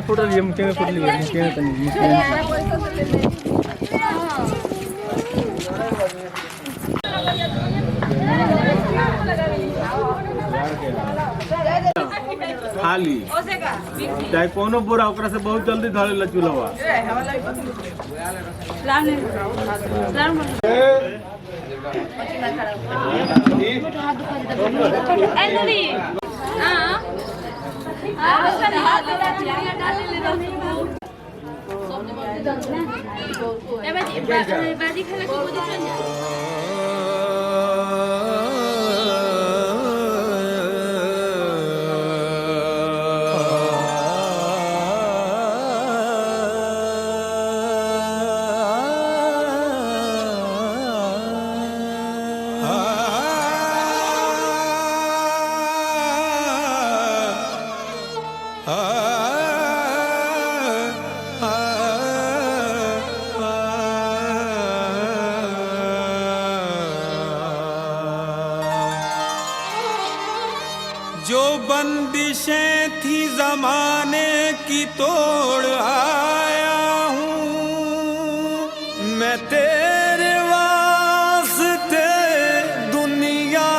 Photo लिए मुझे photo लिए मुझे खाली चाहे कोनो बोरा ओकरा से बहुत जल्दी धरे ला चूल्हा जो बंदिशें थी जमाने की तोड़ आया हूँ मैं तेरे वास्ते दुनिया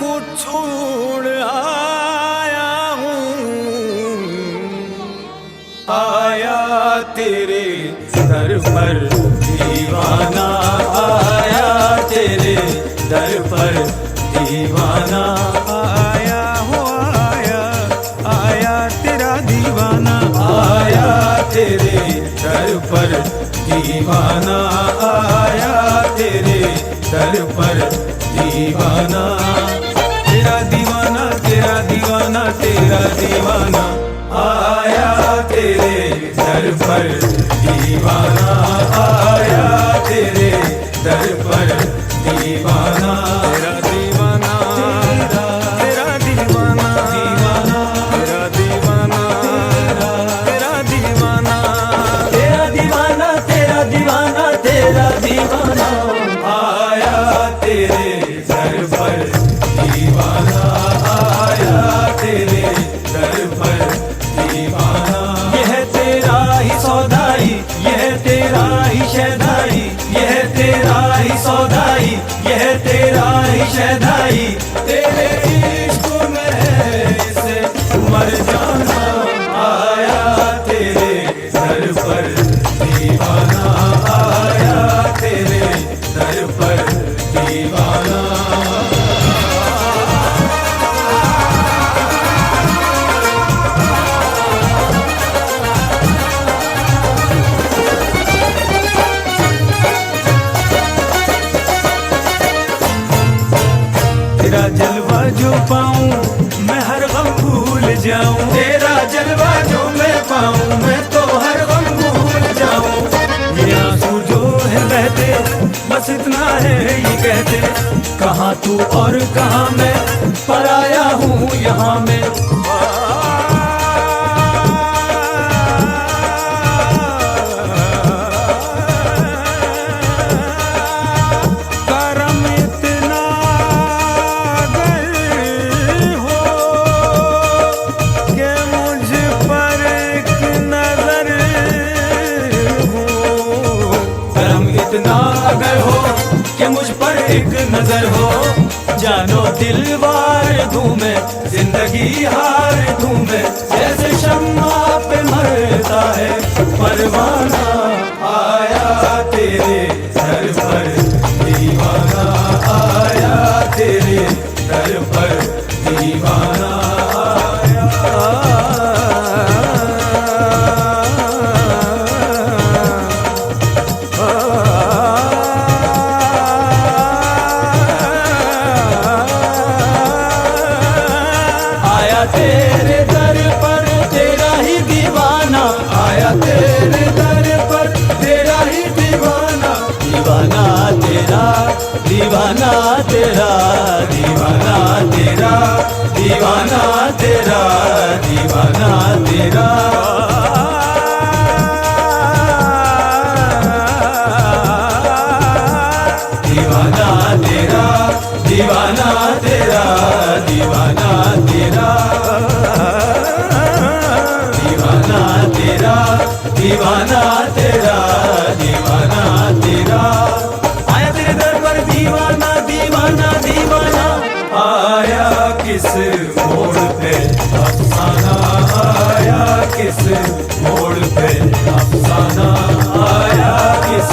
को छोड़ आया हूँ आया तेरे दर पर दीवाना आया तेरे दर पर दीवाना आया हो आया तेरा दीवाना आया तेरे दर पर दीवाना आया तेरे दर पर दीवाना तेरा दीवाना तेरा दीवाना तेरा दीवाना आया तेरे दर पर दीवाना आया तेरे दर पर दीवाना तेरा दीवाना तेरा दीवाना दीवाना तेरा दीवाना तेरा दीवाना तेरा दीवाना तेरा दीवाना तेरा दीवाना आया तेरे दर पर दीवाना आया तेरे दर पर दीवाना यह तेरा ही सौदाई यह तेरा ही शहदाई यह तेरा ही सौदाई यह तेरा ही शहदाई तेरे इश्क में से मर जाना आया तेरे दर पर दीवाना आया तेरे दर पर दीवाना तेरा जलवा जो पाऊं मैं हर गम भूल जाऊं तेरा जलवा जो मैं पाऊं मैं तो हर गम भूल जाऊं ये आंसू जो है बहते बस इतना है ये कहते कहाँ तू और कहाँ मैं पराया हूँ यहाँ मैं अगर हो कि मुझ पर एक नजर हो जानो दिल वार दूं मैं जिंदगी हार दूं मैं जैसे शम्मा पे मरता है परवाना आया तेरे दर पर दीवाना आया तेरे दर पर दीवाना तेरे दर पर तेरा ही दीवाना आया तेरे दर पर तेरा ही दीवाना दीवाना तेरा दीवाना तेरा दीवाना तेरा दीवाना तेरा दीवाना तेरा दीवाना तेरा दीवाना तेरा दीवाना तेरा दीवाना तेरा, दीवाना तेरा। आया तेरे दर पर दीवाना, दीवाना, दीवाना। आया किस मोड़ पे अफसाना, आया किस मोड़ पे अफसाना, आया किस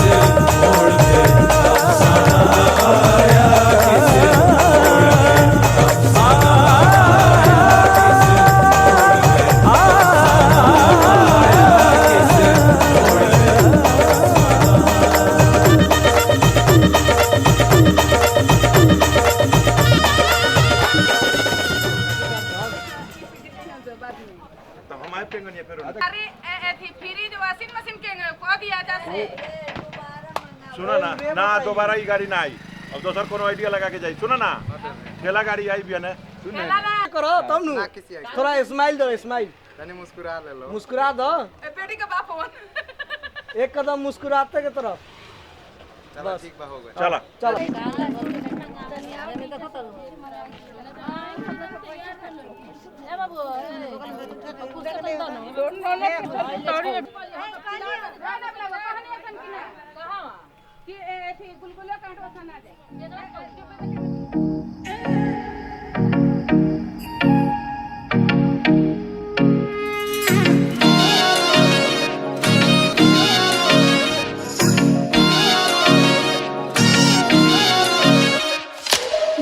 मोड़ पे अफसाना, आया किस मोड़ पे अफसाना, आया किस मोड़ पे तो हम आए पेंगन ये फिर अरे एथी फ्रिज वॉशिंग मशीन के को दिया जासे सुनो ना ना दोबारा ये गाड़ी ना आई अब दोसर कोनो आइडिया लगा के जाई सुनो ना ठेला गाड़ी आई भी है ना सुन ठेला ना करो तब नु थोड़ा स्माइल दो, स्माइल तनी मुस्कुरा ले लो। मुस्कुरा दो ए बेटी का बाप फोन एक कदम मुस्कुराते के तरफ। चलो ठीक बा हो गया। चला चलो कि एथी गुलगुला कांटवा सना जाए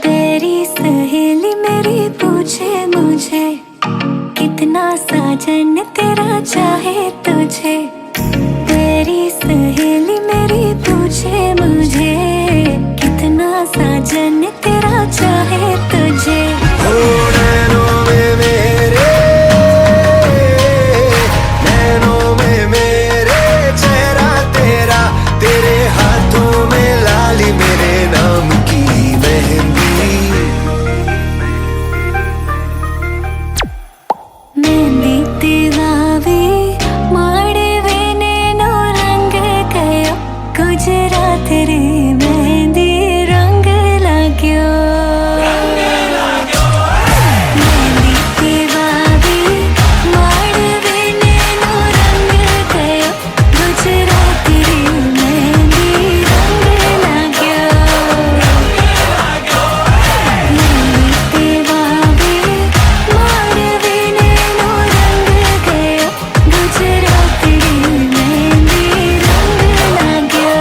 तेरी सहेली मेरी पूछे मुझे कितना साजन तेरा चाहे तुझे। तेरी सहेली मेरी पूछे मुझे कितना साजन तेरा चाहे तुझे। नैनों में मेरे, नैनों में मेरे चेहरा तेरा, तेरे हाथों में लाली मेरे नाम की मेहंदी। मेहंदी तेवावे माड़वे नैनो रंग गयो गुजरात रे मेहंदी रंग लाग्यो। मेहंदी तेवावे माड़वे नैनो रंग गयो गुजरात रे मेहंदी रंग लाग्यो। मेहंदी तेवावे माड़वे नैनो रंग गयो गुजरात रे मेहंदी रंग लाग्यो।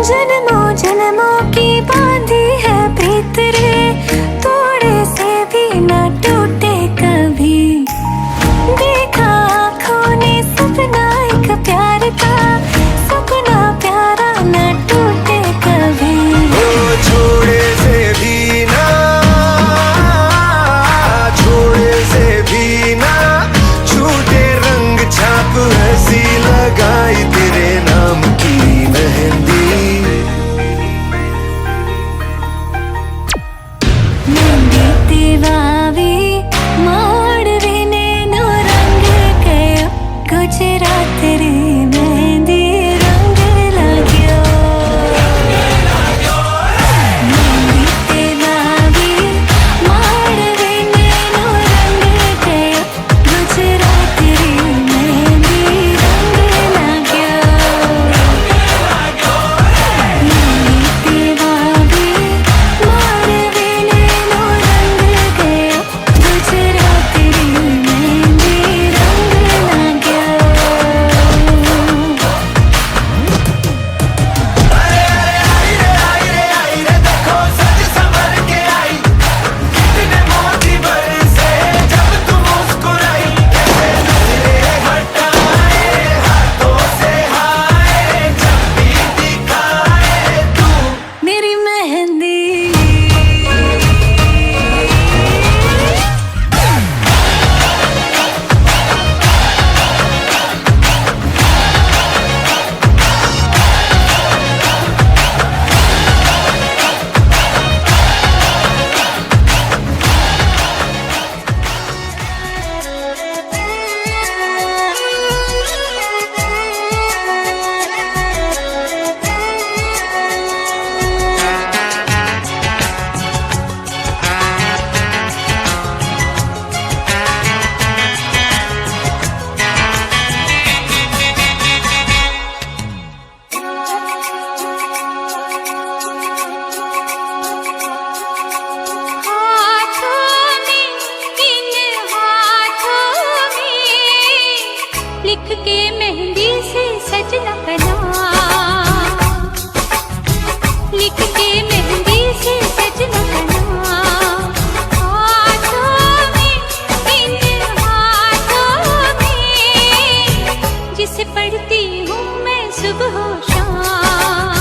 जन्मों जन्मों की बांधी है प्रीत रे, थोड़े से भी न टूटे कभी। देखा आँखों ने सपना एक प्यार का, सपना प्यारा न टूटे कभी। ओ छोड़े से भी ना, छोड़े से भी ना छूटे रंग छाप हंसी लगाई तेरे नाम की मेहंदी। सजना का नाम, लिख के मेहंदी से सजना का नाम, हाथों में, इन हाथों में, जिसे पढ़ती हूँ मैं सुबह शाम,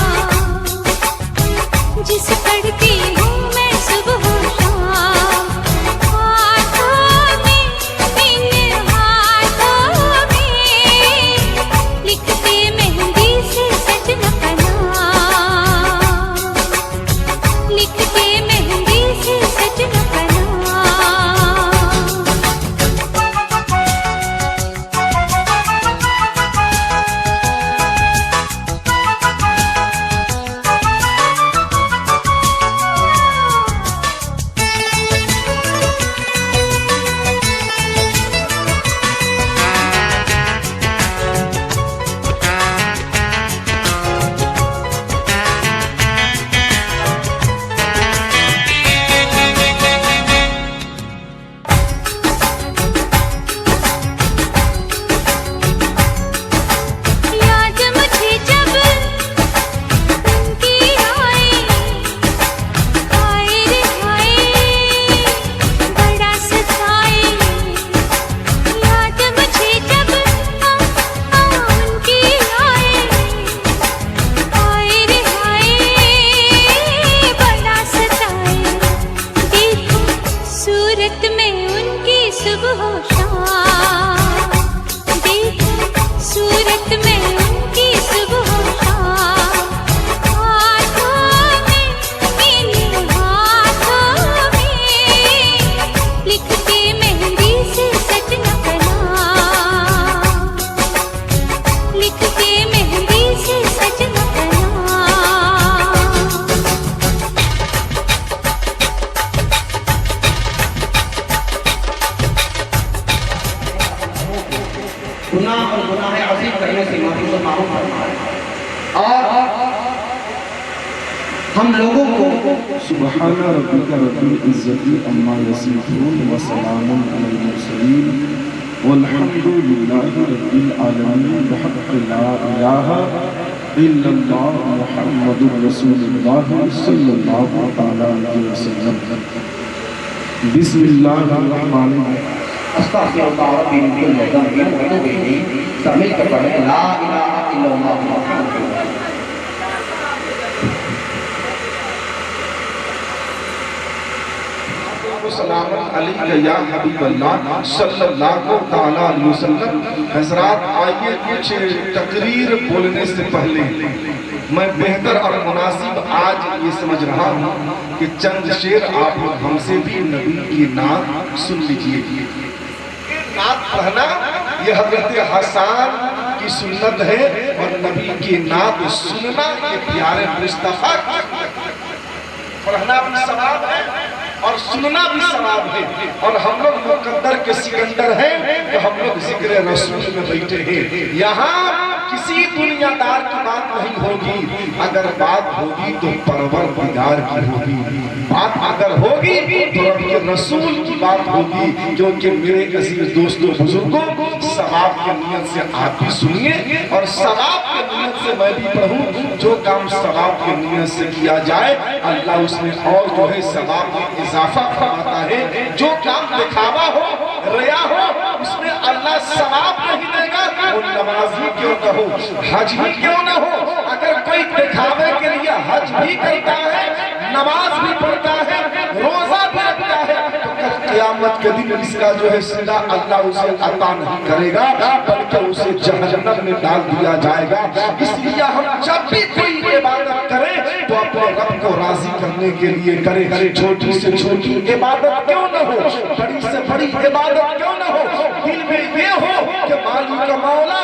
जिसे पढ़ती हूँ मैं सुबह शाम, हाथों में, इन हाथों में, लिखते मेहंदी से सजना का नाम, लिखते मेहंदी से सजना का नाम। याद मुझे जब उनकी आए, हाय रे हाय बड़ा सताए, याद मुझे जब उनकी आए, हाय रे हाय बड़ा सताए, देखो सूरत में उनकी सुबह शाम, देखो सूरत में उनकी सुबह शाम, हाथों में, इन हाथों में, लिखते मेहंदी से सजना का नाम, लिखते मेहंदी से सजना का नाम। गुनाह और गुनाह अजीम करने से माफी से मालूम और हम लोगों को सुबहान रब्बिका रब्बिल इज्जति अम्मा यसिफून व सलामुन अलल मुरसलीन वल्हम्दुलिल्लाहि रब्बिल आलमीन बिहक़्क़ि ला इलाहा इल्लल्लाह मुहम्मदुर रसूलुल्लाह सल्लल्लाहु तआला अलैहि वसल्लम। बिस्मिल्लाहिर रहमानिर रहीम। अस्तग़फिरुल्लाह रब्बी मिन कुल्लि ज़ंबिन व अतूबु इलैहि। सब मिलकर पढ़ें ला इलाहा इल्लल्लाह मुहम्मदुर सलामुन अलैका या हबीबल्लाह सल्लल्लाहु तआला अलैहि वसल्लम। हज़रात आइए कुछ तकरीर बोलने से पहले मैं बेहतर और मुनासिब आज ये समझ रहा हूँ कि चंद शेर आप हमसे भी नबी की नात सुन लीजिए। नात पढ़ना यह हज़रत हसन की सुन्नत है और नबी की नात सुनना ये प्यारे मुस्तफा पढ़ना भी सवाब है और सुनना भी सवाब है। और हम लोग मुकद्दर के सिकंदर हैं तो हम लोग जिक्र रसूल में बैठे हैं। यहाँ किसी दुनियादार की बात नहीं होगी, अगर बात होगी तो परवरदिगार की होगी, बात अगर होगी तो रब के रसूल की बात होगी। क्योंकि मेरे अजीज दोस्तों बुजुर्गों, सवाब की नियत से आप भी सुनिए और सवाब की नियत से मैं भी पढ़ूं। जो काम सवाब की नियत से किया जाए अल्लाह उसमें और जो है सवाब में इजाफा फरमाता है। जो काम दिखावा हो, रिया हो, उसमें अल्लाह सवाब नहीं देगा। वो नमाजी क्यों न हो, हज भी क्यों न हो, अगर कोई दिखावे के लिए हज भी करता है, नमाज भी पढ़ता है, रोजा भी रखता है, तो क़यामत के दिन इसका जो है सिला अल्लाह उसे अता नहीं करेगा, बल्कि उसे जहन्नम में डाल दिया जाएगा। इसलिए हम जब भी कोई इबादत करें तो अपने रब को राजी करने के लिए करें। छोटी से छोटी इबादत क्यों न हो, बड़ी से बड़ी इबादत क्यों न हो, दिल में ये हो कि मालिक मौला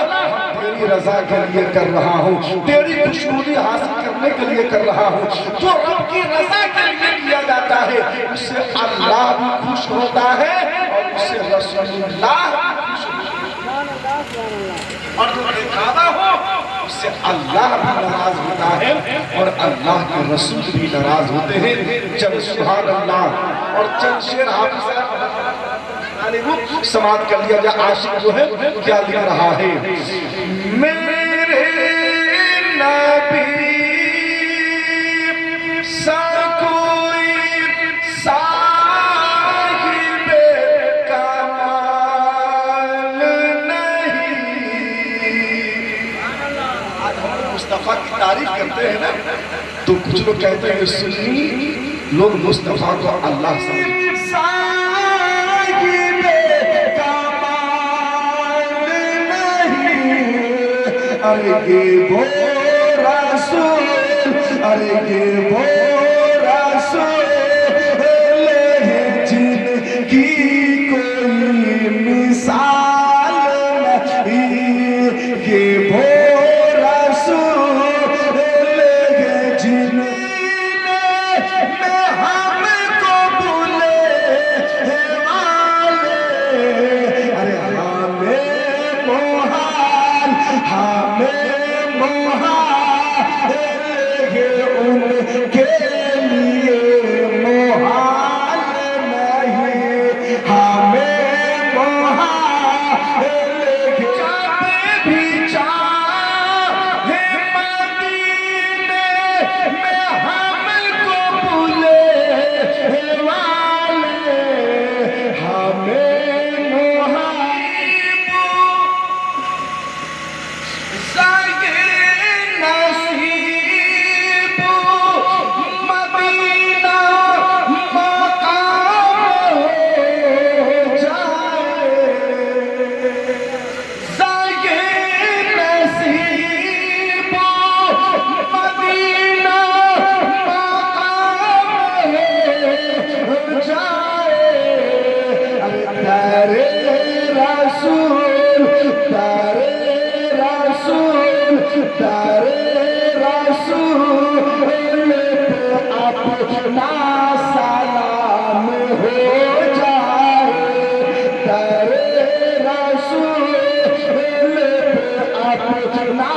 तेरी रजा के लिए कर रहा हूँ, तेरी खुशनुदी हासिल करने के लिए कर रहा हूँ। जो रब की रजा के लिए किया जाता है उससे अल्लाह भी खुश होता है और उससे रसूलुल्लाह और जो दिखावा हो उससे अल्लाह भी नाराज होता है और अल्लाह के रसूल भी नाराज होते हैं। जब सुभान अल्लाह और चंद शेर समाप्त कर लिया जाए। आशिक जो है क्या लिख रहा है, मेरे मुस्तफ़ा की तारीफ करते हैं ना, तो कुछ लोग कहते हैं सुन्नी लोग मुस्तफ़ा को अल्लाह अरे ये वो रसूल, अरे ये वो रसूल है जिनकी कोई मिसाल नहीं, ये वो रसूल है जिनने हमको बुले वाले, अरे हमें मोहाल, हमें मोहाल उनके लिए मोहाल नहीं, हमें मोहाल भी चाहे मदीने में हमको बुले वाले, हमें मोहाल सागे नसीब मदीना मकाम हो जाए, सागे नसीब मदीना मकाम हो जाए, अरे तारे रसूल, तारे रसूल, तारे रसूल अपना सलाम हो जाए, तारे रसूल अपना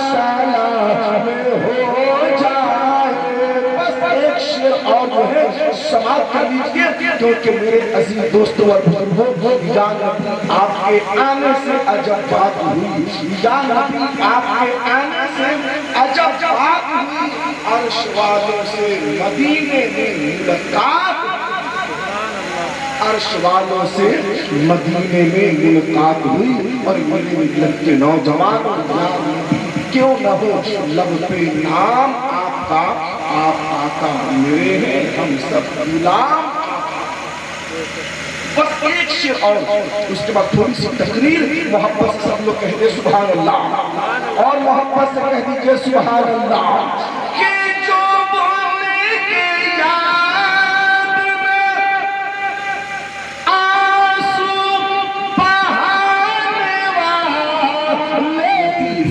सलाम हो जाए। बस एक शेर और जो है समाप्त कर लीजिए, क्योंकि मेरे अजीज दोस्तों और बुजुर्गों, जान आपके आने से अजब बात हुई, जान आपके आने से अजब बात हुई, अर्श वालों से मदीने में मुलाकात, अर्श वालों से मदीने में मुलाकात हुई, और मेरे मिलन के नौजवानों क्यों न हो लब पे नाम आपका, आप आका मेरे हैं, हम सब गुलाम। बस एक शेर और उसके बाद थोड़ी सी तकरीर, मोहब्बत से सब लोग कह दे सुभान अल्लाह, और मोहब्बत से कह दीजिए सुभान अल्लाह। कि जो बोले के याद में आंसू बहाने वाले,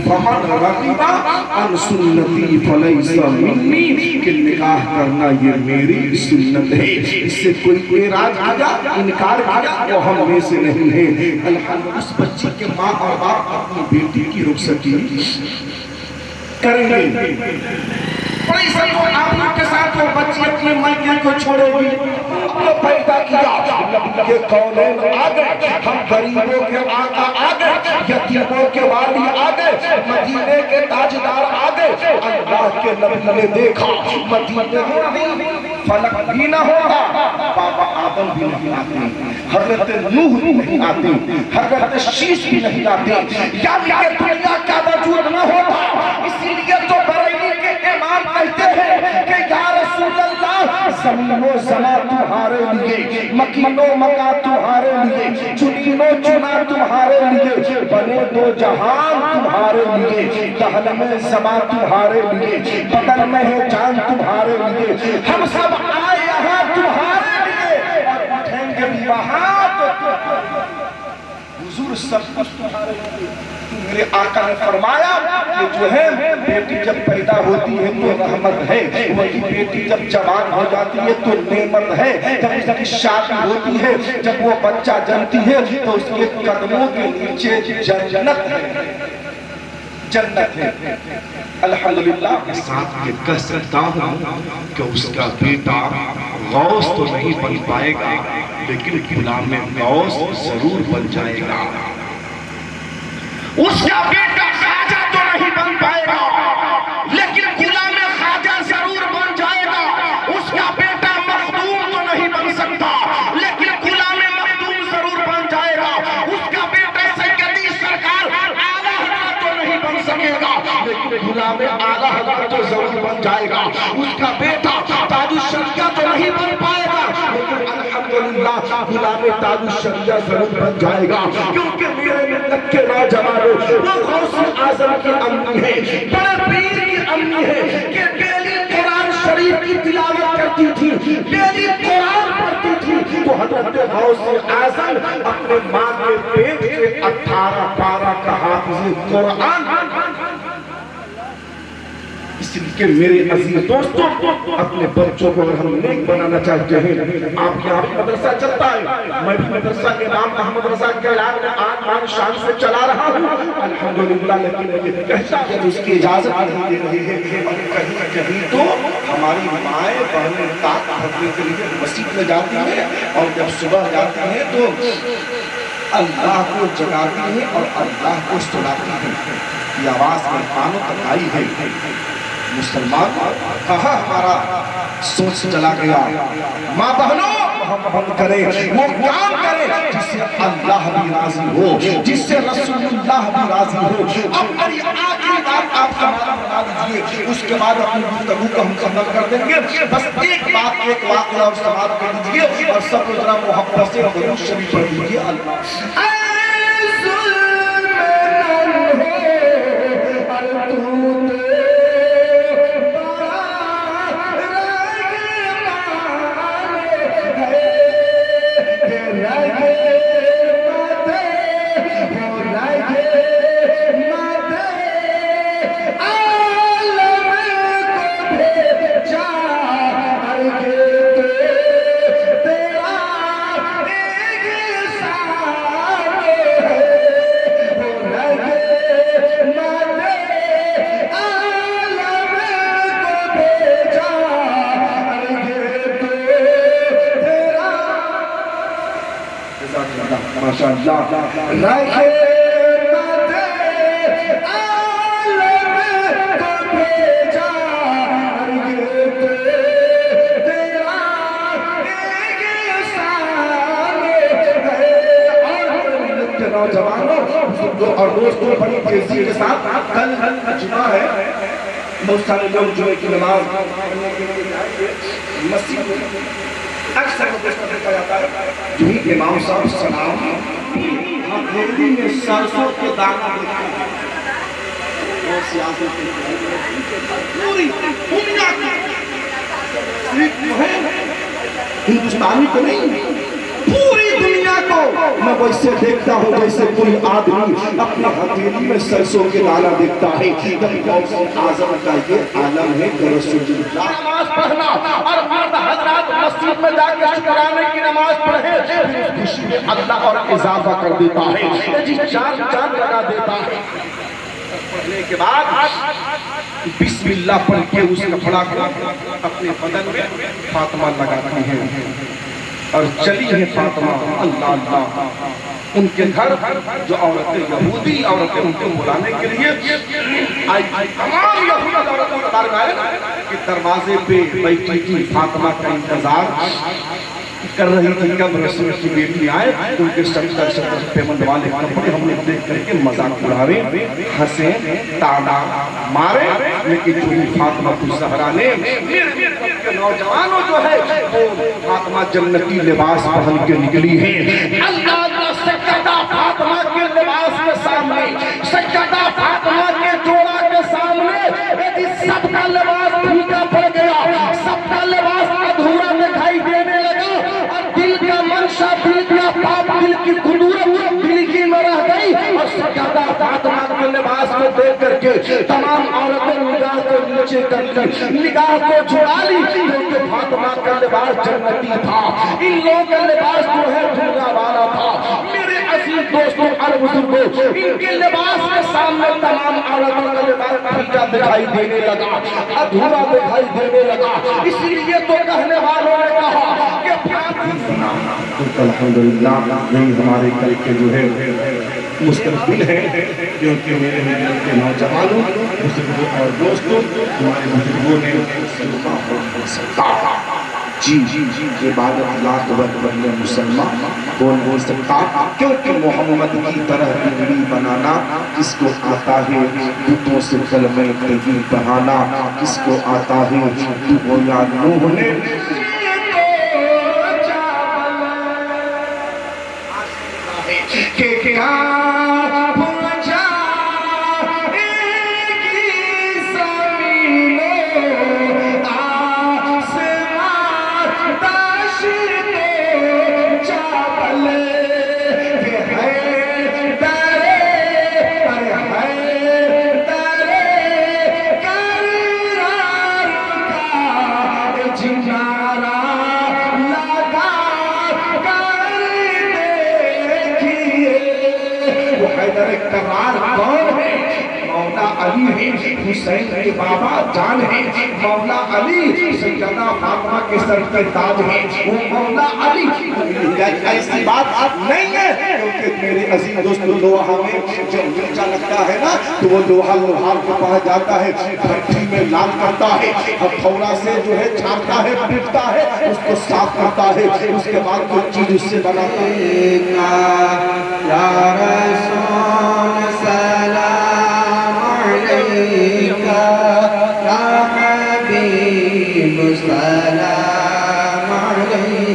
फमन रग़िबा अन सुन्नती फलैसा मिन्नी, कि निकाह करना ये मेरी सुन्नत है, इससे कोई एराज किया, इनकार किया, वो हम में से नहीं है। अल्हम्दुलिल्लाह उस बच्चे के माँ और बाप अपनी बेटी की रुखसती करेंगे, पैसा तो आप के साथ वो बच्ची अपने मायके को छोड़ेगी, अपने पैदा किया के कौनैन आ गए, हम गरीबों के आका आ गए, यतीमों के वाली आ गए, मदीने के ताजदार आ गए। अल्लाह के नबी ने देखा मदीने में फलक भी न होगा, बाबा आदम भी नहीं आते, हजरत नूह भी नहीं आते, हजरत शीश भी नहीं आते, यानी कि दुनिया का वजूद न होता। इसीलिए तो बरेली के इमाम कहते हैं कि या रसूल अल्लाह, ज़मीनो ज़मा तुम्हारे लिए, मकीनो मका तुम्हारे लिए, चुनीनो चुना तुम्हारे लिए, बने दो जहान तुम्हारे लिए, दहन में ज़मा तुम्हारे लिए, बदन में है जान तुम्हारे लिए, हम सब आए यहाँ तुम्हारे लिए, और उठेंगे भी वहाँ तो हुजूर सब कुछ तुम्हारे लिए। मेरे आका ने फरमाया कि जो है बेटी जब पैदा होती है तो रहमत है, वही बेटी जब जवान हो जाती है तो नेमत है, जब उसकी शादी होती है, जब वो बच्चा जन्मती है तो उसके कदमों के नीचे जन्नत है, जन्नत है। अल्हम्दुलिल्लाह के साथ ये कह सकता हूँ कि उसका बेटा गौस तो नहीं बन पाएगा, लेकिन गुलाम गौस जरूर बन जाएगा। उसका बेटा ख्वाजा तो नहीं बन पाएगा, लेकिन गुलाम ख्वाजा जरूर बन जाएगा। उसका बेटा मखदूम तो नहीं बन सकता, लेकिन गुलाम मखदूम जरूर बन जाएगा। उसका बेटा सैयदी सरकार आला तो नहीं बन सकेगा, लेकिन गुलाम आला हजरत तो जरूर बन जाएगा। उसका बेटा ताजुश्शरिया तो नहीं बन पाएगा, लेकिन अल्हम्दुलिल्लाह गुलाम ताजुश्शरिया जरूर बन जाएगा। क्योंकि मेरे मिल्लत के नौजवानों वो गौसे आज़म की अम्मी है, बड़े पीर की अम्मी है कि डेली कुरान शरीफ की तिलावत करती थी, डेली कुरान पढ़ती थी। तो हजरत गौसे आज़म अपने माँ के पेट से 18 पारा का हाफिज़ कुरान। इसलिए मेरे अजीज दोस्तों, अपने बच्चों को अगर हम नेक बनाना चाहते हैं, आप यहाँ भी मदरसा चलता है, मैं भी मदरसा इमाम मोहम्मद रजा के ऐलान में आन मान शान से चला रहा हूँ अल्हम्दुलिल्लाह। लेकिन मुझे कहता है उसकी इजाजत नहीं दे रही है। और कहीं कहीं तो हमारी माएँ बहनें ताक भरने के लिए मस्जिद में जाती हैं, और जब सुबह जाती हैं तो अल्लाह को जगाती हैं और अल्लाह को सुनाती हैं। ये आवाज़ में कानों तक आई है। मुसलमान कहाँ हमारा सोच चला गया। माँ बहनों, हम करें वो काम करें जिससे अल्लाह भी राजी हो, जिससे रसूलुल्लाह भी राजी हो। अब मेरी आखिरी बात आप हमारा बता दीजिए, उसके बाद अपनी गुफ्तगू को हम खत्म कर देंगे। बस एक बात, एक वाक़या और सवाल कर दीजिए, और सब जरा मोहब्बत से दुरूद शरीफ पढ़ लीजिए। अल्लाह और दोस्तों, बड़ी तेजी के साथ कल जुमा है, बहुत सारे लोग जुमे की नमाज मस्जिद में अक्सर देखा जाता है। जो ही इमाम साहब सलाम हम हिंदी में सरसों के दाना देखते हैं, और सियासत पूरी दुनिया हिंदुस्तानी को नहीं, पूरी दुनिया को मैं वैसे देखता हूँ जैसे कोई आदमी अपनी हथेली में सरसों के दाना देखता है। आज़म का ये आलम है कि रसूलुल्लाह नमाज पढ़ना और मर्द हज़रात मस्जिद में जाकर शुक्राने की नमाज पढ़े, खुशी में अल्लाह और इजाफा कर देता है, जी जान जान लगा देता है। पढ़ने के बाद बिस्मिल्लाह पढ़ के उस कपड़ा को अपने बदन में फातिमा लगाती है और चली है फातिमा अल्लाह अल्लाह। उनके घर जो औरतें यहूदी औरतें उनको बुलाने के लिए आई, तमाम यहूदी औरतें के दरवाजे पे बैठी थी, फातिमा का इंतजार कर रही थी कब रसूल की बेटी आए, उनके सत्तर पेमेंट वाले कपड़े हमने देख करके मजाक उड़ावे, हंसे, ताना मारे। लेकिन जो फातिमा ज़हरा ने नौजवानों जो है वो फातिमा जन्नती लिबास पहन के निकली है। अल्लाह का सज्जदा फातिमा के लिबास के सामने, सज्जदा फातिमा के जोड़ा के सामने यदि सबका लिबास फीका पड़ गया, सबका लिबास अधूरा दिखाई देने लगा, और दिल का मंशा, दिल का पाप, दिल की कुदूरत दिल की में रह गई, और सज्जदा फातिमा के लिबास को देख करके तमाम औरतें निगाह को नीचे कर ली, निगाह को छुड़ा ली, क्योंकि फातिमा का लिबास जन्नती था, इन लोगों का लिबास जो है दुनिया वाला था। मेरे अजीज दोस्तों और बुजुर्गों, इनके लिबास के सामने तमाम औरतों का लिबास फीका दिखाई देने लगा, अधूरा दिखाई देने लगा। इसीलिए तो कहने वालों ने कहा कि अल्हम्दुलिल्लाह नहीं हमारे कल के जो है मुस्तकबिल है, क्योंकि मेरे के नौजवानों, बुजुर्गों और दोस्तों, हमारे बुजुर्गों ने जी इबादत लाख बदले मुसलमान बोल नहीं सकता, क्योंकि मोहम्मद की तरह बिगड़ी बनाना किसको आता है, दूतों से कलमे तहजीब बहाना किसको आता है, वो या नूह ने हुसैन के बाबा जान है, मौला अली सैयदा फातिमा के सर पे ताज है, वो मौला अली ऐसी बात नहीं है, क्योंकि मेरे अजीज दोस्त लोहा में जब ऊंचा लगता है ना तो वो लोहा लोहार के पास जाता है, भट्टी में लाल करता है, हथौड़ा से जो है छापता है, पीटता है, उसको साफ करता है, उसके बाद कोई चीज उससे बनाता सलाम अलैका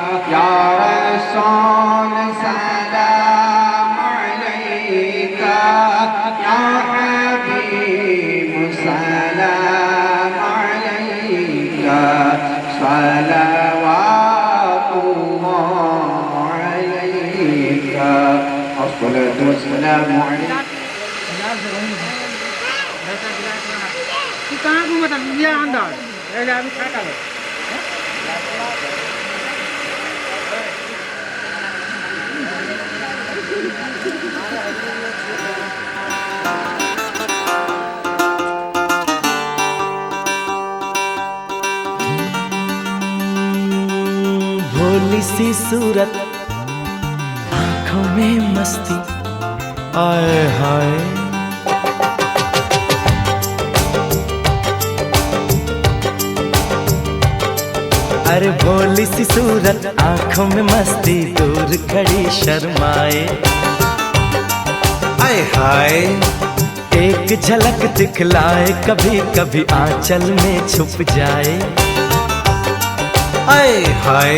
या रसूल सलाम अलैका या हबीब सलाम अलैका सलवातुल्लाह अलैका अस्सलातु वस्सलामु अलैका। कहाँ घूमता ये अंदर अभी खाता है भोली सी सूरत आंखों में मस्ती आए हाय, अरे भोली सी सूरत आंखों में मस्ती, दूर खड़ी शर्माए आए हाय, एक झलक दिखलाए कभी कभी आंचल में छुप जाए आए हाय,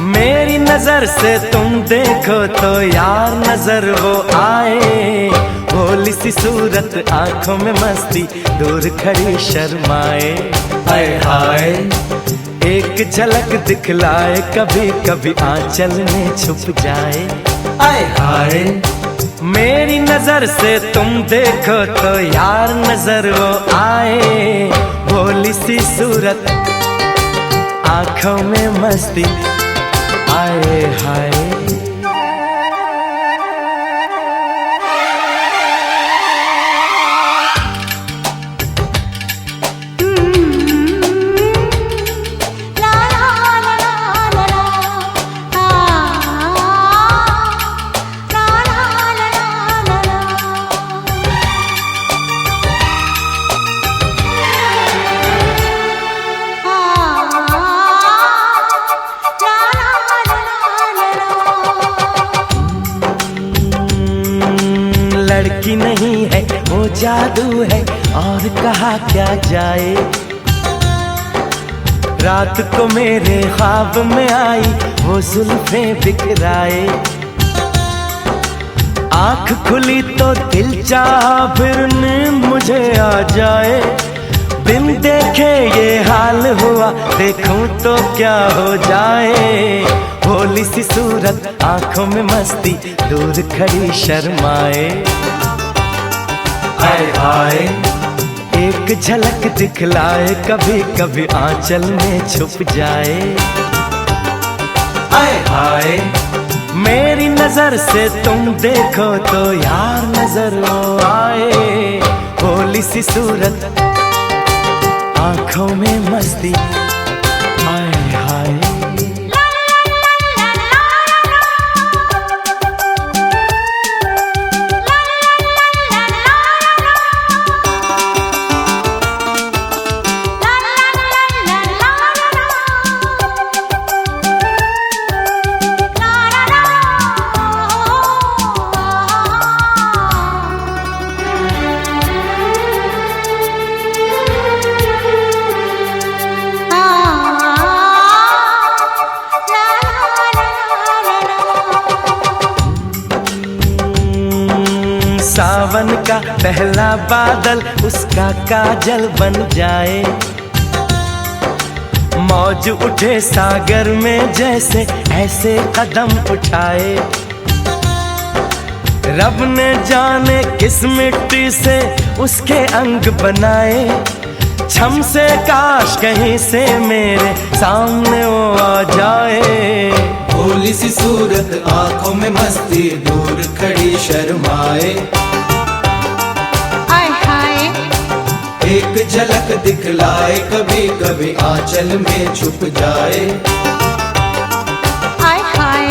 मेरी नजर से तुम देखो तो यार नजर वो आए, भोली सी सूरत आंखों में मस्ती, दूर खड़ी शर्माए आए हाय, एक झलक दिखलाए कभी कभी आंचल में छुप जाए आए हाय, मेरी नजर से तुम देखो तो यार नजर वो आए, भोली सी सूरत आंखों में मस्ती आए हाय। लड़की नहीं है वो जादू है और कहा क्या जाए, रात को मेरे ख्वाब में आई वो जुल्फें बिखराए, आँख खुली तो दिल चाहा फिर नींद मुझे आ जाए, बिन देखे ये हाल हुआ देखूं तो क्या हो जाए, भोली सी सूरत आंखों में मस्ती, दूर खड़ी शर्माए। हाय हाय एक झलक दिखलाए, कभी कभी आंचल में छुप जाए। हाय हाय मेरी नजर से तुम देखो तो यार नजर वो आए। भोली सी सूरत आंखों में मस्ती, हाय हाय। सावन का पहला बादल उसका काजल बन जाए। मौज उठे सागर में जैसे ऐसे कदम उठाए। रब ने जाने किस मिट्टी से उसके अंग बनाए। छम से काश कहीं से मेरे सामने वो आ जाए। भोली सी सूरत आंखों में मस्ती, दूर खड़ी शर्माए। एक झलक दिखलाए, कभी कभी आंचल में छुप जाए। हाय हाय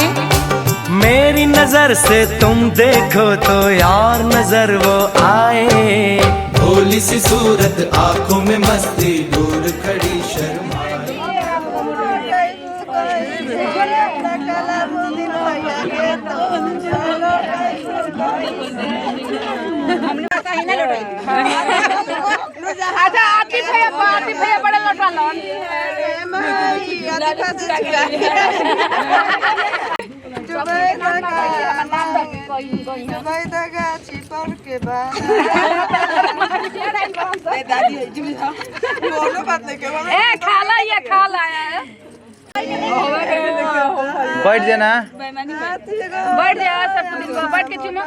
मेरी नजर से तुम देखो तो यार नजर वो आए। भोली सी सूरत आंखों में मस्ती, दूर खड़ी शर्माए। अच्छा आती भैया बड़े लौटा लोन खाला ये खाला बैठ जाना, बैठ जा सब बैठ के चुमा।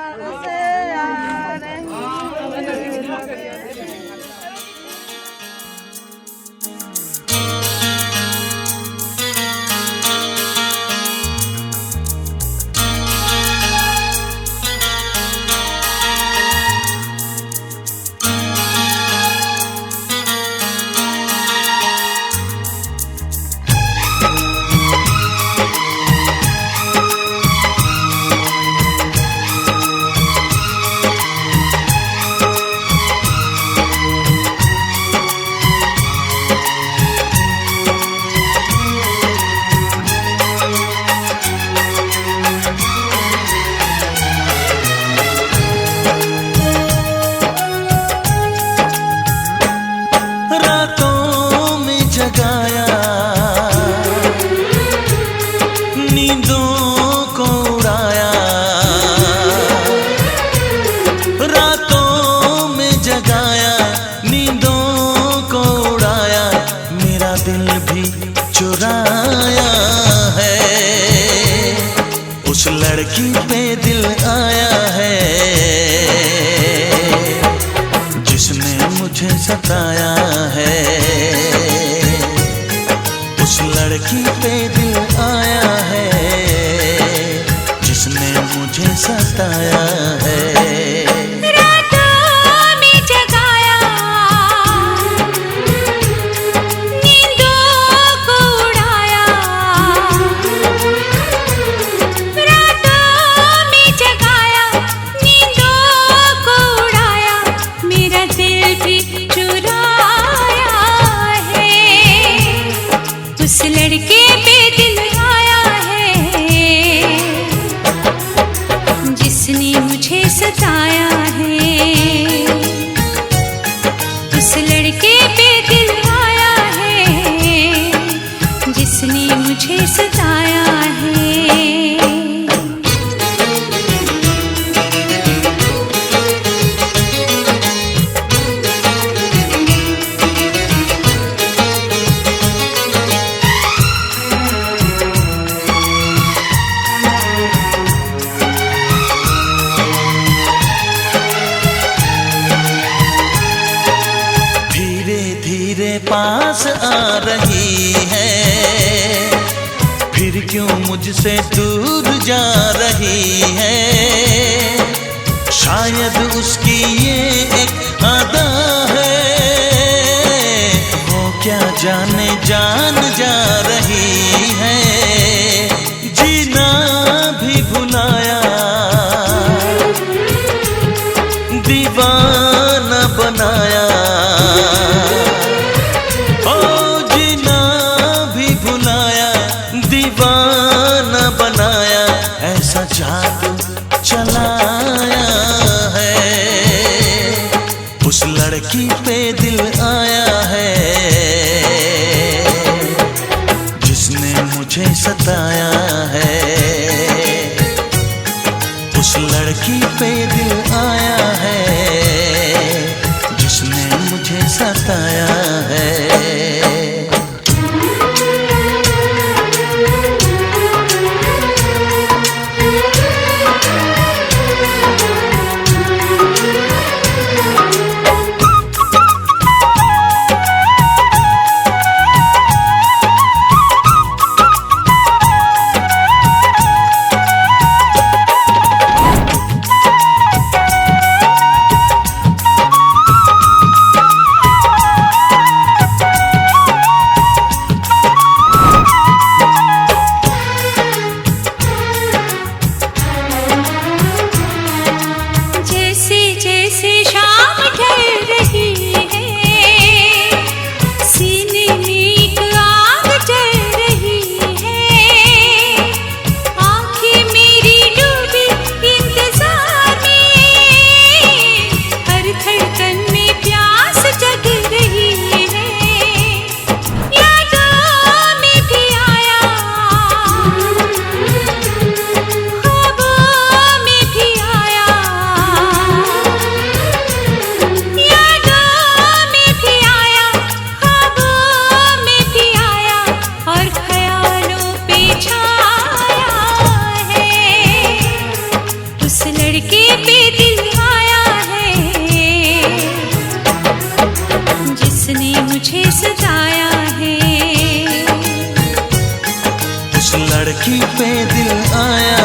उस लड़की पे दिल आया है जिसने मुझे सताया है। उस लड़की पे दिल आया है जिसने मुझे सताया है। उस लड़के पे दिल आया है जिसने मुझे सताया है। उस लड़के पे दिल आया है जिसने मुझे सताया है। क्यों मुझसे दूर जा रही है। शायद उसकी ये एक अदा है, वो क्या जाने जान जा रही है। जीना भी भुलाया, दीवाना बनाया। ओ जीना भी भुलाया, दीवाना बनाया। ऐसा जादू चलाया है, उस लड़की पे दिल आया है जिसने मुझे सताया है। उस लड़की पे दिल आया है जिसने मुझे सताया है। लड़की पे दिल आया